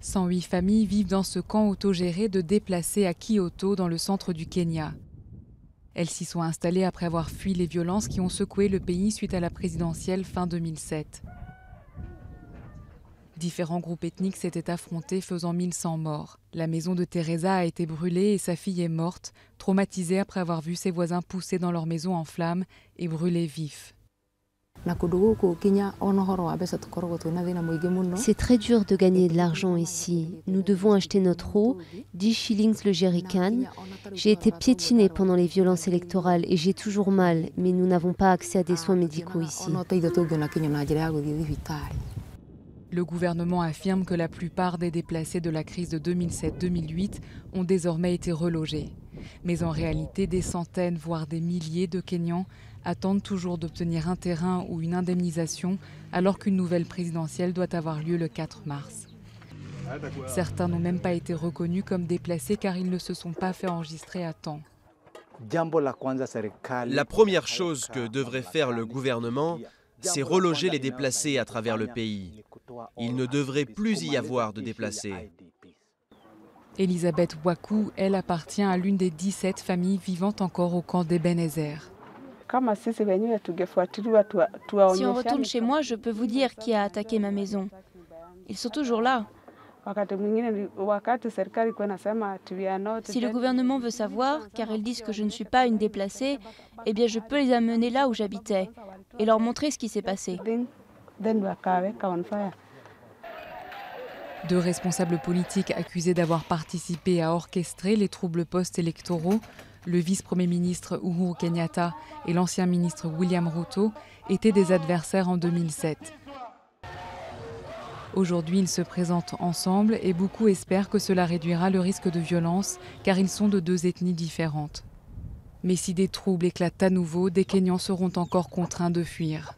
108 familles vivent dans ce camp autogéré de déplacés à Kyoto, dans le centre du Kenya. Elles s'y sont installées après avoir fui les violences qui ont secoué le pays suite à la présidentielle fin 2007. Différents groupes ethniques s'étaient affrontés, faisant 1100 morts. La maison de Teresa a été brûlée et sa fille est morte, traumatisée après avoir vu ses voisins pousser dans leur maison en flammes et brûlés vifs. C'est très dur de gagner de l'argent ici. Nous devons acheter notre eau, 10 shillings le jerrycan. J'ai été piétinée pendant les violences électorales et j'ai toujours mal, mais nous n'avons pas accès à des soins médicaux ici. Le gouvernement affirme que la plupart des déplacés de la crise de 2007-2008 ont désormais été relogés. Mais en réalité, des centaines, voire des milliers de Kenyans attendent toujours d'obtenir un terrain ou une indemnisation alors qu'une nouvelle présidentielle doit avoir lieu le 4 mars. Certains n'ont même pas été reconnus comme déplacés car ils ne se sont pas fait enregistrer à temps. La première chose que devrait faire le gouvernement, c'est reloger les déplacés à travers le pays. Il ne devrait plus y avoir de déplacés. Elisabeth Waku, elle, appartient à l'une des 17 familles vivant encore au camp d'Ebenezer. Si on retourne chez moi, je peux vous dire qui a attaqué ma maison. Ils sont toujours là. Si le gouvernement veut savoir, car ils disent que je ne suis pas une déplacée, eh bien je peux les amener là où j'habitais et leur montrer ce qui s'est passé. 2 responsables politiques accusés d'avoir participé à orchestrer les troubles post-électoraux, le vice-premier ministre Uhuru Kenyatta et l'ancien ministre William Ruto, étaient des adversaires en 2007. Aujourd'hui, ils se présentent ensemble et beaucoup espèrent que cela réduira le risque de violence car ils sont de 2 ethnies différentes. Mais si des troubles éclatent à nouveau, des Kenyans seront encore contraints de fuir.